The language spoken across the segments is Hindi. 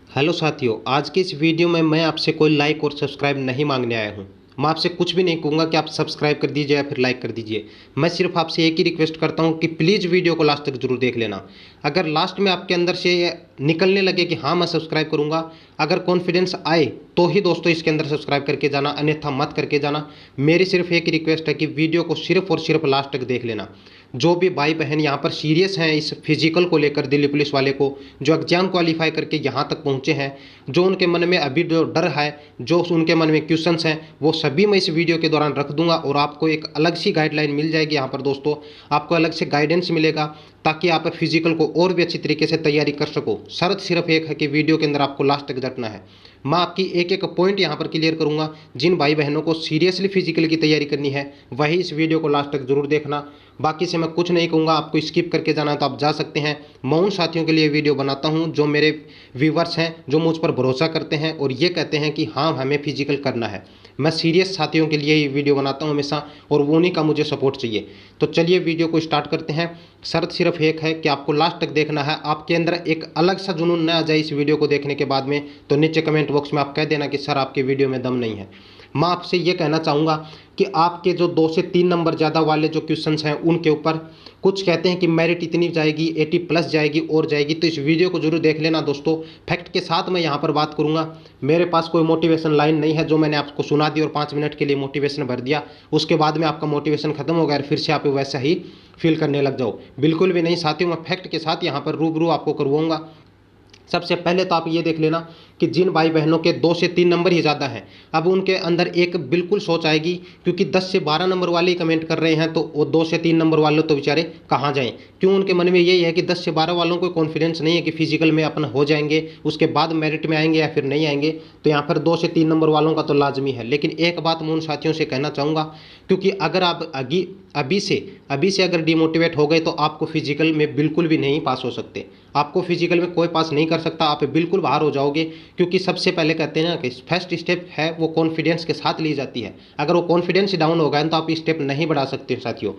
हेलो साथियों, आज की इस वीडियो में मैं आपसे कोई लाइक और सब्सक्राइब नहीं मांगने आया हूं। मैं आपसे कुछ भी नहीं कहूँगा कि आप सब्सक्राइब कर दीजिए या फिर लाइक कर दीजिए। मैं सिर्फ आपसे एक ही रिक्वेस्ट करता हूं कि प्लीज़ वीडियो को लास्ट तक जरूर देख लेना। अगर लास्ट में आपके अंदर से ये निकलने लगे कि हाँ मैं सब्सक्राइब करूँगा, अगर कॉन्फिडेंस आए तो ही दोस्तों इसके अंदर सब्सक्राइब करके जाना, अन्यथा मत करके जाना। मेरी सिर्फ एक रिक्वेस्ट है कि वीडियो को सिर्फ और सिर्फ लास्ट तक देख लेना। जो भी भाई बहन यहाँ पर सीरियस हैं इस फिजिकल को लेकर, दिल्ली पुलिस वाले को, जो एग्जाम क्वालिफाई करके यहाँ तक पहुँचे हैं, जो उनके मन में अभी जो डर है, जो उनके मन में क्वेश्चंस हैं, वो सभी मैं इस वीडियो के दौरान रख दूंगा और आपको एक अलग सी गाइडलाइन मिल जाएगी। यहाँ पर दोस्तों आपको अलग से गाइडेंस मिलेगा ताकि आप फिजिकल को और भी अच्छी तरीके से तैयारी कर सको। शर्त सिर्फ एक है कि वीडियो के अंदर आपको लास्ट तक डटना है। मैं आपकी एक एक पॉइंट यहाँ पर क्लियर करूँगा। जिन भाई बहनों को सीरियसली फिजिकल की तैयारी करनी है वही इस वीडियो को लास्ट तक जरूर देखना। बाकी से मैं कुछ नहीं कहूँगा, आपको स्किप करके जाना है तो आप जा सकते हैं। मैं उन साथियों के लिए वीडियो बनाता हूँ जो मेरे व्यूवर्स हैं, जो मुझ पर भरोसा करते हैं और ये कहते हैं कि हाँ हमें फिजिकल करना है। मैं सीरियस साथियों के लिए ही वीडियो बनाता हूँ हमेशा, और वो उन्हीं का मुझे सपोर्ट चाहिए। तो चलिए वीडियो को स्टार्ट करते हैं। शर्त सिर्फ एक है कि आपको लास्ट तक देखना है। आपके अंदर एक अलग सा जुनून न आ जाए इस वीडियो को देखने के बाद में, तो नीचे कमेंट बॉक्स में आप कह देना कि सर आपके वीडियो में दम नहीं है। मैं आपसे ये कहना चाहूँगा कि आपके जो 2 से 3 नंबर ज़्यादा वाले जो क्वेश्चंस हैं उनके ऊपर कुछ कहते हैं कि मेरिट इतनी जाएगी, 80+ जाएगी और जाएगी, तो इस वीडियो को जरूर देख लेना दोस्तों। फैक्ट के साथ मैं यहाँ पर बात करूँगा। मेरे पास कोई मोटिवेशन लाइन नहीं है जो मैंने आपको सुना दी और 5 मिनट के लिए मोटिवेशन भर दिया, उसके बाद में आपका मोटिवेशन खत्म हो गया और फिर से आप वैसा ही फील करने लग जाओ। बिल्कुल भी नहीं साथियों, मैं फैक्ट के साथ यहाँ पर रूबरू आपको करवाऊँगा। सबसे पहले तो आप ये देख लेना कि जिन भाई बहनों के 2 से 3 नंबर ही ज़्यादा हैं, अब उनके अंदर एक बिल्कुल सोच आएगी, क्योंकि 10 से 12 नंबर वाले ही कमेंट कर रहे हैं, तो वो 2 से 3 नंबर वाले तो बेचारे कहाँ जाएं। क्यों? उनके मन में यही है कि 10 से 12 वालों को कॉन्फिडेंस नहीं है कि फिजिकल में अपन हो जाएंगे, उसके बाद मेरिट में आएंगे या फिर नहीं आएंगे। तो यहाँ पर 2 से 3 नंबर वालों का तो लाजमी है। लेकिन एक बात मैं उन साथियों से कहना चाहूँगा, क्योंकि अगर आप अभी से अगर डिमोटिवेट हो गए तो आपको फिजिकल में बिल्कुल भी नहीं पास हो सकते। आपको फिजिकल में कोई पास नहीं कर सकता, आप बिल्कुल बाहर हो जाओगे। क्योंकि सबसे पहले कहते हैं ना कि फर्स्ट स्टेप है वो कॉन्फिडेंस के साथ ली जाती है। अगर वो कॉन्फिडेंस डाउन हो गया तो आप स्टेप नहीं बढ़ा सकते साथियों।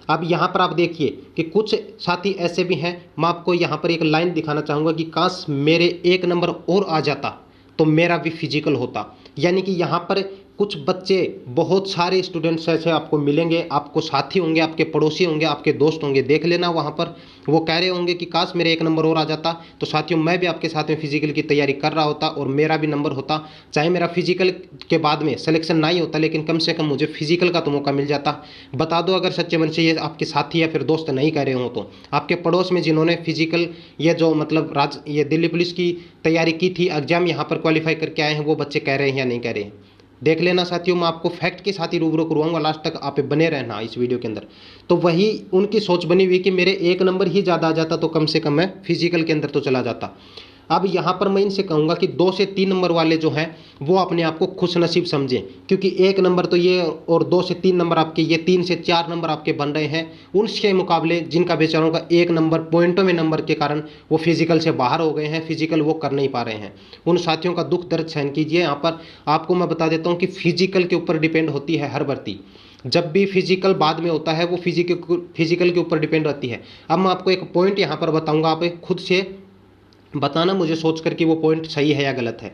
अब यहाँ पर आप देखिए कि कुछ साथी ऐसे भी हैं, मैं आपको यहाँ पर एक लाइन दिखाना चाहूँगा कि काश मेरे 1 नंबर और आ जाता तो मेरा भी फिजिकल होता। यानी कि यहाँ पर कुछ बच्चे, बहुत सारे स्टूडेंट्स ऐसे आपको मिलेंगे, आपको साथी होंगे, आपके पड़ोसी होंगे, आपके दोस्त होंगे, देख लेना वहाँ पर वो कह रहे होंगे कि काश मेरे 1 नंबर और आ जाता। तो साथियों मैं भी आपके साथ में फिजिकल की तैयारी कर रहा होता और मेरा भी नंबर होता। चाहे मेरा फिजिकल के बाद में सिलेक्शन नहीं होता, लेकिन कम से कम मुझे फिजिकल का तो मौका मिल जाता। बता दो अगर सच्चे मन से ये आपके साथी या फिर दोस्त नहीं कह रहे हो तो आपके पड़ोस में जिन्होंने फिजिकल ये जो मतलब ये दिल्ली पुलिस की तैयारी की थी, एग्जाम यहाँ पर क्वालिफाई करके आए हैं, वो बच्चे कह रहे हैं या नहीं कह रहे हैं। देख लेना साथियों, मैं आपको फैक्ट के साथ ही रूबरू करवाऊंगा। लास्ट तक आप बने रहना इस वीडियो के अंदर। तो वही उनकी सोच बनी हुई कि मेरे 1 नंबर ही ज़्यादा आ जाता तो कम से कम मैं फिजिकल के अंदर तो चला जाता। अब यहाँ पर मैं इनसे कहूँगा कि 2 से 3 नंबर वाले जो हैं वो अपने आप को खुशनसीब समझें, क्योंकि 1 नंबर तो ये और 2 से 3 नंबर आपके, ये 3 से 4 नंबर आपके बन रहे हैं उनके मुकाबले जिनका बेचारों का 1 नंबर पॉइंटों में नंबर के कारण वो फिजिकल से बाहर हो गए हैं, फिजिकल वो कर नहीं पा रहे हैं। उन साथियों का दुख दर्द सहन कीजिए। यहाँ पर आपको मैं बता देता हूँ कि फिजिकल के ऊपर डिपेंड होती है हर भर्ती। जब भी फिजिकल बाद में होता है वो फिजिकल के ऊपर डिपेंड रहती है। अब मैं आपको एक पॉइंट यहाँ पर बताऊँगा, आप खुद से बताना मुझे सोच कर कि वो पॉइंट सही है या गलत है।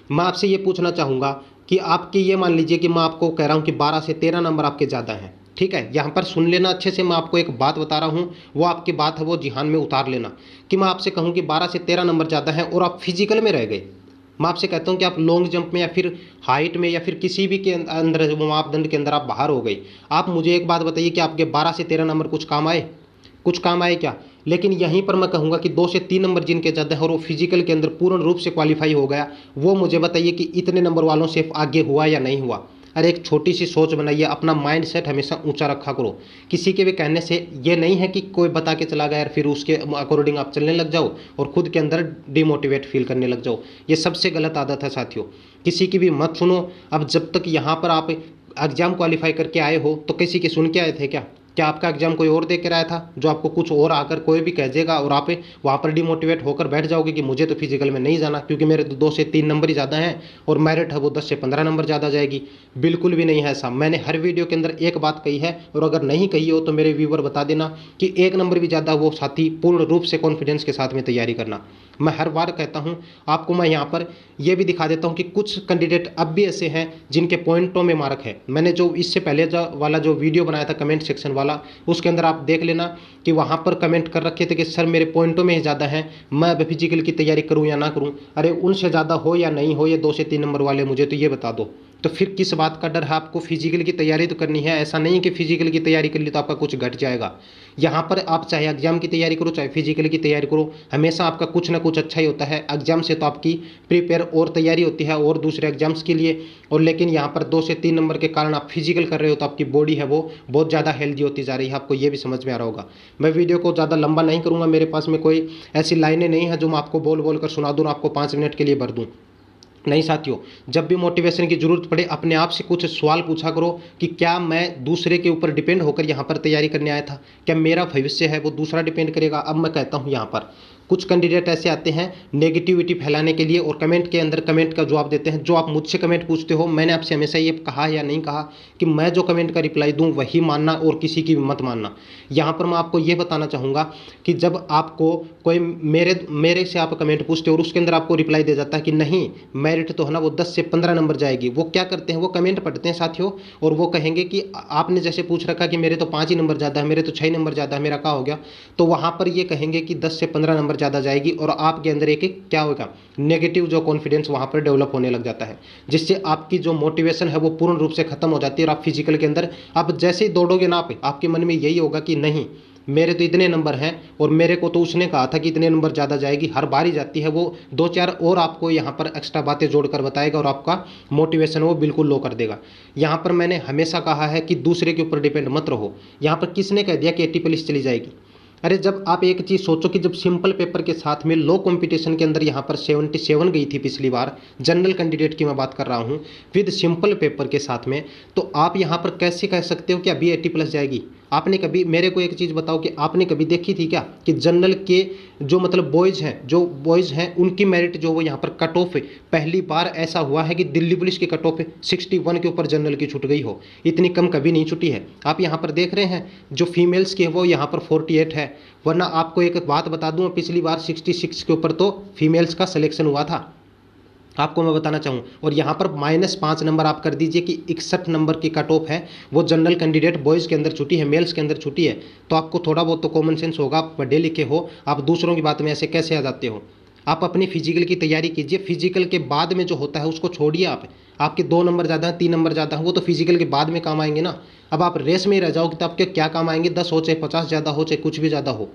मैं आपसे ये पूछना चाहूँगा कि आपके ये मान लीजिए कि मैं आपको कह रहा हूँ कि 12 से 13 नंबर आपके ज़्यादा हैं, ठीक है। यहाँ पर सुन लेना अच्छे से, मैं आपको एक बात बता रहा हूँ, वो आपकी बात है वो ध्यान में उतार लेना। कि मैं आपसे कहूँ कि 12 से 13 नंबर ज़्यादा हैं और आप फिजिकल में रह गए, मैं आपसे कहता हूँ कि आप लॉन्ग जंप में या फिर हाइट में या फिर किसी भी के अंदर मापदंड के अंदर आप बाहर हो गए। आप मुझे एक बात बताइए कि आपके 12 से 13 नंबर कुछ काम आए? कुछ काम आए क्या? लेकिन यहीं पर मैं कहूँगा कि 2 से 3 नंबर जिनके ज़्यादा है और वो फिजिकल के अंदर पूर्ण रूप से क्वालिफाई हो गया, वो मुझे बताइए कि इतने नंबर वालों से आगे हुआ या नहीं हुआ। अरे एक छोटी सी सोच बनाइए, अपना माइंड सेट हमेशा ऊंचा रखा करो। किसी के भी कहने से ये नहीं है कि कोई बता के चला गया और फिर उसके अकॉर्डिंग आप चलने लग जाओ और खुद के अंदर डिमोटिवेट फील करने लग जाओ। ये सबसे गलत आदत है साथियों, किसी की भी मत सुनो। अब जब तक यहाँ पर आप एग्जाम क्वालिफाई करके आए हो तो किसी के सुन के आए थे क्या? क्या आपका एग्जाम कोई और दे कर आया था जो आपको कुछ और आकर कोई भी कह देगा और आप वहाँ पर डिमोटिवेट होकर बैठ जाओगे कि मुझे तो फिजिकल में नहीं जाना क्योंकि मेरे तो 2 से 3 नंबर ही ज़्यादा हैं और मेरिट है वो 10 से 15 नंबर ज़्यादा जाएगी? बिल्कुल भी नहीं है ऐसा। मैंने हर वीडियो के अंदर एक बात कही है, और अगर नहीं कही हो तो मेरे व्यूवर बता देना कि 1 नंबर भी ज़्यादा वो साथी पूर्ण रूप से कॉन्फिडेंस के साथ में तैयारी करना। मैं हर बार कहता हूं, आपको मैं यहां पर यह भी दिखा देता हूं कि कुछ कैंडिडेट अब भी ऐसे हैं जिनके पॉइंटों में मार्क है। मैंने जो इससे पहले वाला जो वीडियो बनाया था कमेंट सेक्शन वाला, उसके अंदर आप देख लेना कि वहां पर कमेंट कर रखे थे कि सर मेरे पॉइंटों में ही ज़्यादा है, मैं अब फिजिकल की तैयारी करूँ या ना करूँ। अरे उनसे ज़्यादा हो या नहीं हो, ये 2 से 3 नंबर वाले, मुझे तो ये बता दो। तो फिर किस बात का डर है आपको? फिजिकल की तैयारी तो करनी है, ऐसा नहीं कि फिजिकल की तैयारी कर ली तो आपका कुछ घट जाएगा। यहाँ पर आप चाहे एग्जाम की तैयारी करो चाहे फिजिकल की तैयारी करो, हमेशा आपका कुछ ना कुछ अच्छा ही होता है। एग्जाम से तो आपकी प्रिपेयर और तैयारी होती है और दूसरे एग्जाम्स के लिए, और लेकिन यहाँ पर 2 से 3 नंबर के कारण आप फिजिकल कर रहे हो तो आपकी बॉडी है वो बहुत ज़्यादा हेल्दी होती जा रही है। आपको ये भी समझ में आ रहा होगा। मैं वीडियो को ज़्यादा लंबा नहीं करूँगा, मेरे पास में कोई ऐसी लाइनें नहीं है जो मैं आपको बोल बोल कर सुना दूँ, आपको 5 मिनट के लिए भर दूँ। नहीं साथियों, जब भी मोटिवेशन की जरूरत पड़े अपने आप से कुछ सवाल पूछा करो कि क्या मैं दूसरे के ऊपर डिपेंड होकर यहाँ पर तैयारी करने आया था? क्या मेरा भविष्य है वो दूसरा डिपेंड करेगा? अब मैं कहता हूँ यहाँ पर कुछ कैंडिडेट ऐसे आते हैं नेगेटिविटी फैलाने के लिए और कमेंट के अंदर कमेंट का जवाब देते हैं। जो आप मुझसे कमेंट पूछते हो, मैंने आपसे हमेशा ये कहा या नहीं कहा कि मैं जो कमेंट का रिप्लाई दूं वही मानना और किसी की मत मानना। यहाँ पर मैं आपको ये बताना चाहूँगा कि जब आपको कोई मेरे से आप कमेंट पूछते हो और उसके अंदर आपको रिप्लाई दे जाता है कि नहीं मेरिट तो है ना वो 10 से 15 नंबर जाएगी, वो क्या करते हैं, वो कमेंट पढ़ते हैं साथियों और वो कहेंगे कि आपने जैसे पूछ रखा कि मेरे तो 5 ही नंबर ज़्यादा है, मेरे तो 6 नंबर ज़्यादा है, मेरा क्या हो गया? तो वहाँ पर ये कहेंगे कि 10 से 15 नंबर ज़्यादा जाएगी और आपके अंदर एक क्या होगा, नेगेटिव जो कॉन्फिडेंस वहाँ पर डेवलप होने लग जाता है, जिससे आपकी जो मोटिवेशन है वो पूर्ण रूप से खत्म हो जाती है। और आप फिजिकल के अंदर आप जैसे ही दौड़ोगे ना, आप आपके मन में यही होगा कि नहीं मेरे तो इतने नंबर हैं और मेरे को तो उसने कहा था कि इतने नंबर ज़्यादा जाएगी। हर बार ही जाती है, वो 2-4 और आपको यहाँ पर एक्स्ट्रा बातें जोड़कर बताएगा और आपका मोटिवेशन वो बिल्कुल लो कर देगा। यहाँ पर मैंने हमेशा कहा है कि दूसरे के ऊपर डिपेंड मत रहो। यहाँ पर किसने कह दिया कि 80 पुलिस चली जाएगी? अरे जब आप एक चीज़ सोचो कि जब सिंपल पेपर के साथ में लो कंपटीशन के अंदर यहाँ पर 77 गई थी पिछली बार, जनरल कैंडिडेट की मैं बात कर रहा हूँ विद सिंपल पेपर के साथ में, तो आप यहाँ पर कैसे कह सकते हो कि अभी 80 प्लस जाएगी? आपने कभी मेरे को एक चीज़ बताओ कि आपने कभी देखी थी क्या कि जनरल के जो मतलब बॉयज़ हैं उनकी मेरिट जो वो यहाँ पर कट ऑफ है? पहली बार ऐसा हुआ है कि दिल्ली पुलिस की कट ऑफ 61 के ऊपर जनरल की छूट गई हो, इतनी कम कभी नहीं छुटी है। आप यहाँ पर देख रहे हैं जो फीमेल्स की है वो यहाँ पर 48 है, वरना आपको एक बात बता दूँ, पिछली बार 66 के ऊपर तो फीमेल्स का सिलेक्शन हुआ था, आपको मैं बताना चाहूँ। और यहाँ पर -5 नंबर आप कर दीजिए कि 61 नंबर की कट ऑफ है वो जनरल कैंडिडेट बॉयज़ के अंदर छुटी है, मेल्स के अंदर छुटी है। तो आपको थोड़ा बहुत तो कॉमन सेंस होगा, आप पढ़े लिखे हो, आप दूसरों की बात में ऐसे कैसे आ जाते हो? आप अपनी फिजिकल की तैयारी कीजिए, फिजिकल के बाद में जो होता है उसको छोड़िए। आप आपके 2 नंबर ज़्यादा हैं, 3 नंबर ज़्यादा हैं, वो तो फिजिकल के बाद में काम आएंगे ना। अब आप रेस में ही रह जाओगे तो आपके क्या काम आएंगे? 10 हो चाहे 50 ज़्यादा हो चाहे कुछ भी ज़्यादा हो,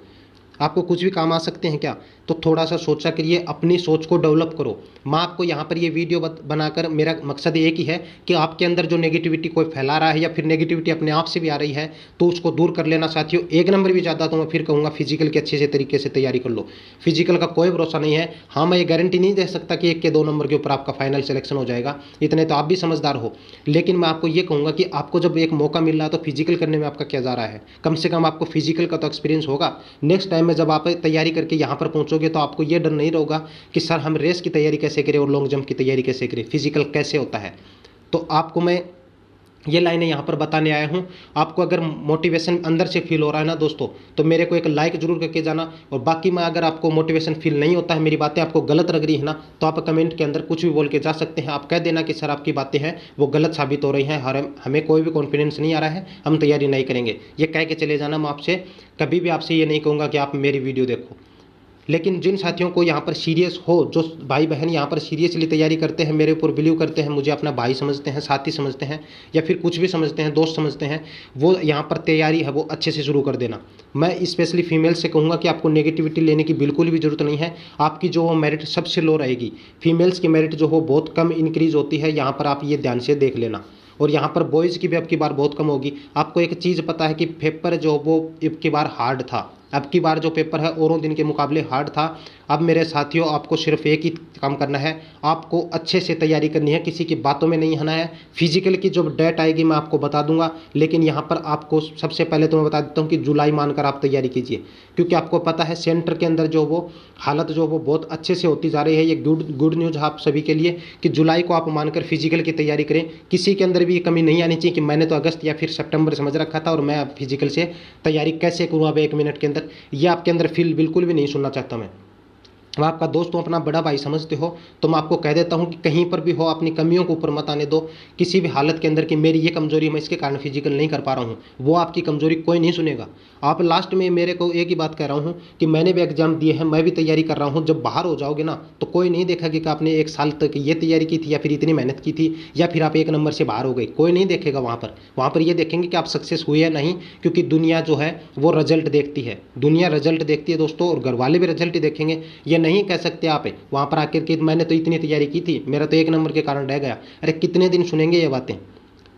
आपको कुछ भी काम आ सकते हैं क्या? तो थोड़ा सा सोचा करिए, अपनी सोच को डेवलप करो। मैं आपको यहाँ पर ये वीडियो बनाकर मेरा मकसद एक ही है कि आपके अंदर जो नेगेटिविटी कोई फैला रहा है या फिर नेगेटिविटी अपने आप से भी आ रही है तो उसको दूर कर लेना साथियों। 1 नंबर भी ज़्यादा तो मैं फिर कहूँगा फिजिकल के अच्छे से तरीके से तैयारी कर लो। फिजिकल का कोई भरोसा नहीं है। हाँ, मैं ये गारंटी नहीं दे सकता कि 1 के 2 नंबर के ऊपर आपका फाइनल सिलेक्शन हो जाएगा, इतने तो आप भी समझदार हो। लेकिन मैं आपको ये कहूँगा कि आपको जब एक मौका मिल रहा है तो फिजिकल करने में आपका क्या जा रहा है? कम से कम आपको फिजिकल का तो एक्सपीरियंस होगा। नेक्स्ट टाइम में जब आप तैयारी करके यहाँ पर पहुँचोगे तो आपको ये डर नहीं होगा कि सर हम रेस की तैयारी कैसे करें और लॉन्ग जंप की तैयारी कैसे करें, फिजिकल कैसे होता है। तो आपको मैं ये लाइनें यहाँ पर बताने आया हूँ। आपको अगर मोटिवेशन अंदर से फील हो रहा है ना दोस्तों, तो मेरे को एक लाइक जरूर करके जाना। और बाकी में अगर आपको मोटिवेशन फील नहीं होता है, मेरी बातें आपको गलत लग रही है ना, तो आप कमेंट के अंदर कुछ भी बोल के जा सकते हैं। आप कह देना कि सर आपकी बातें हैं वो गलत साबित हो रही हैं, हमें कोई भी कॉन्फिडेंस नहीं आ रहा है, हम तैयारी नहीं करेंगे, ये कह के चले जाना। मैं आपसे कभी भी आपसे ये नहीं कहूँगा कि आप मेरी वीडियो देखो। लेकिन जिन साथियों को यहाँ पर सीरियस हो, जो भाई बहन यहाँ पर सीरियसली तैयारी करते हैं, मेरे ऊपर बिलीव करते हैं, मुझे अपना भाई समझते हैं, साथी समझते हैं या फिर कुछ भी समझते हैं, दोस्त समझते हैं, वो यहाँ पर तैयारी है वो अच्छे से शुरू कर देना। मैं स्पेशली फीमेल से कहूँगा कि आपको नेगेटिविटी लेने की बिल्कुल भी ज़रूरत नहीं है। आपकी जो मेरिट सबसे लो रहेगी, फीमेल्स की मेरिट जो हो बहुत कम इंक्रीज होती है, यहाँ पर आप ये ध्यान से देख लेना। और यहाँ पर बॉयज़ की भी अब की बार बहुत कम होगी। आपको एक चीज़ पता है कि पेपर जो वो अब की बार हार्ड था, अब की बार जो पेपर है औरों दिन के मुकाबले हार्ड था। अब मेरे साथियों आपको सिर्फ एक ही काम करना है, आपको अच्छे से तैयारी करनी है, किसी की बातों में नहीं आना है। फिजिकल की जब डेट आएगी मैं आपको बता दूंगा, लेकिन यहाँ पर आपको सबसे पहले तो मैं बता देता हूँ कि जुलाई मानकर आप तैयारी कीजिए, क्योंकि आपको पता है सेंटर के अंदर जो वो हालत जो वो बहुत अच्छे से होती जा रही है। ये गुड न्यूज़ है आप सभी के लिए कि जुलाई को आप मानकर फिजिकल की तैयारी करें। किसी के अंदर भी ये कमी नहीं आनी चाहिए कि मैंने तो अगस्त या फिर सितंबर समझ रखा था और मैं अब फिजिकल से तैयारी कैसे करूँ अब 1 मिनट के अंदर, ये आपके अंदर फील बिल्कुल भी नहीं सुनना चाहता मैं। मैं आपका दोस्त हूँ, अपना बड़ा भाई समझते हो, तो मैं आपको कह देता हूँ कि कहीं पर भी हो अपनी कमियों को ऊपर मत आने दो किसी भी हालत के अंदर कि मेरी ये कमजोरी मैं इसके कारण फिजिकल नहीं कर पा रहा हूँ। वो आपकी कमजोरी कोई नहीं सुनेगा। आप लास्ट में मेरे को एक ही बात कह रहा हूँ कि मैंने भी एग्जाम दिए हैं, मैं भी तैयारी कर रहा हूँ। जब बाहर हो जाओगे ना तो कोई नहीं देखेगा कि आपने 1 साल तक ये तैयारी की थी या फिर इतनी मेहनत की थी या फिर आप 1 नंबर से बाहर हो गए, कोई नहीं देखेगा वहाँ पर ये देखेंगे कि आप सक्सेस हुए या नहीं। क्योंकि दुनिया जो है वो रिजल्ट देखती है, दुनिया रिजल्ट देखती है दोस्तों, और घर वाले भी रिजल्ट ही देखेंगे। ये नहीं कह सकते आप वहाँ पर आकर के मैंने तो इतनी तैयारी की थी, मेरा तो 1 नंबर के कारण रह गया। अरे कितने दिन सुनेंगे ये बातें।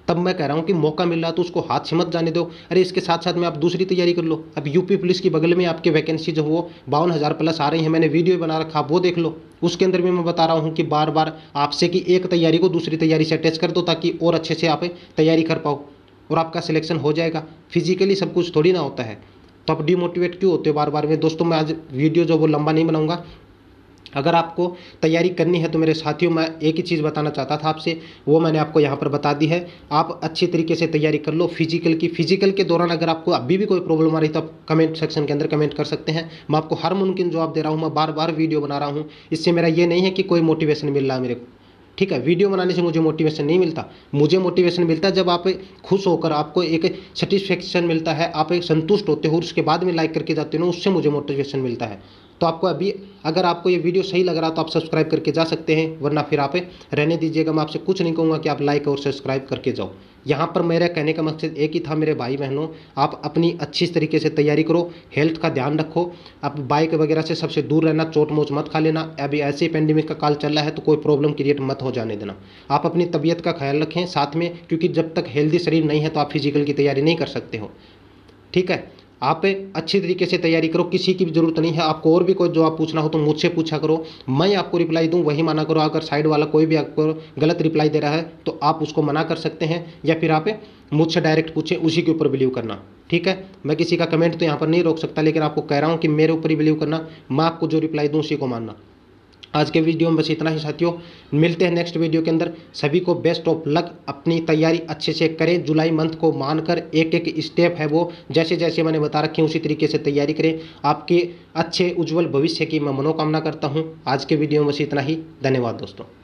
तब मैं कह रहा हूँ कि मौका मिल रहा तो उसको हाथ से मत जाने दो। अरे इसके साथ साथ में आप दूसरी तैयारी कर लो। अब यूपी पुलिस की बगल में आपके वैकेंसी जो वो 52,000 प्लस आ रही है, मैंने वीडियो बना रखा, आप वो देख लो। उसके अंदर भी मैं बता रहा हूँ कि बार बार आपसे कि एक तैयारी को दूसरी तैयारी से अटैच कर दो ताकि और अच्छे से आप तैयारी कर पाओ और आपका सिलेक्शन हो जाएगा। फिजिकली सब कुछ थोड़ी ना होता है, तो आप डिमोटिवेट क्यों होते हो बार बार में। दोस्तों मैं आज वीडियो जो वो लंबा नहीं बनाऊंगा। अगर आपको तैयारी करनी है तो मेरे साथियों मैं एक ही चीज़ बताना चाहता था आपसे, वो मैंने आपको यहाँ पर बता दी है। आप अच्छी तरीके से तैयारी कर लो फिजिकल की। फिजिकल के दौरान अगर आपको अभी भी कोई प्रॉब्लम आ रही है तो आप कमेंट सेक्शन के अंदर कमेंट कर सकते हैं। मैं आपको हर मुमकिन जवाब दे रहा हूँ, मैं बार बार वीडियो बना रहा हूँ। इससे मेरा ये नहीं है कि कोई मोटिवेशन मिल रहा है मेरे को, ठीक है। वीडियो बनाने से मुझे मोटिवेशन नहीं मिलता। मुझे मोटिवेशन मिलता है जब आप खुश होकर, आपको एक सेटिस्फेक्शन मिलता है, आप एक संतुष्ट होते हो, उसके बाद में लाइक करके जाते हो ना, उससे मुझे मोटिवेशन मिलता है। तो आपको अभी अगर आपको ये वीडियो सही लग रहा तो आप सब्सक्राइब करके जा सकते हैं, वरना फिर आप रहने दीजिएगा। मैं आपसे कुछ नहीं कहूँगा कि आप लाइक और सब्सक्राइब करके जाओ। यहाँ पर मेरा कहने का मकसद एक ही था मेरे भाई बहनों, आप अपनी अच्छी तरीके से तैयारी करो, हेल्थ का ध्यान रखो, आप बाइक वगैरह से सबसे दूर रहना, चोट मोच मत खा लेना। अभी ऐसे ही पेंडेमिक का काल चल रहा है तो कोई प्रॉब्लम क्रिएट मत हो जाने देना। आप अपनी तबीयत का ख्याल रखें साथ में, क्योंकि जब तक हेल्दी शरीर नहीं है तो आप फिजिकल की तैयारी नहीं कर सकते हो, ठीक है। आप अच्छी तरीके से तैयारी करो, किसी की भी जरूरत नहीं है। आपको और भी कोई जो आप पूछना हो तो मुझसे पूछा करो, मैं आपको रिप्लाई दूं वही माना करो। अगर साइड वाला कोई भी आपको गलत रिप्लाई दे रहा है तो आप उसको मना कर सकते हैं, या फिर आप मुझसे डायरेक्ट पूछें, उसी के ऊपर बिलीव करना, ठीक है। मैं किसी का कमेंट तो यहाँ पर नहीं रोक सकता, लेकिन आपको कह रहा हूँ कि मेरे ऊपर ही बिलीव करना, मैं आपको जो रिप्लाई दूँ उसी को मानना। आज के वीडियो में बस इतना ही साथियों, मिलते हैं नेक्स्ट वीडियो के अंदर। सभी को बेस्ट ऑफ लक, अपनी तैयारी अच्छे से करें, जुलाई मंथ को मानकर एक एक स्टेप है वो जैसे जैसे मैंने बता रखे उसी तरीके से तैयारी करें। आपके अच्छे उज्जवल भविष्य की मैं मनोकामना करता हूं। आज के वीडियो में बस इतना ही, धन्यवाद दोस्तों।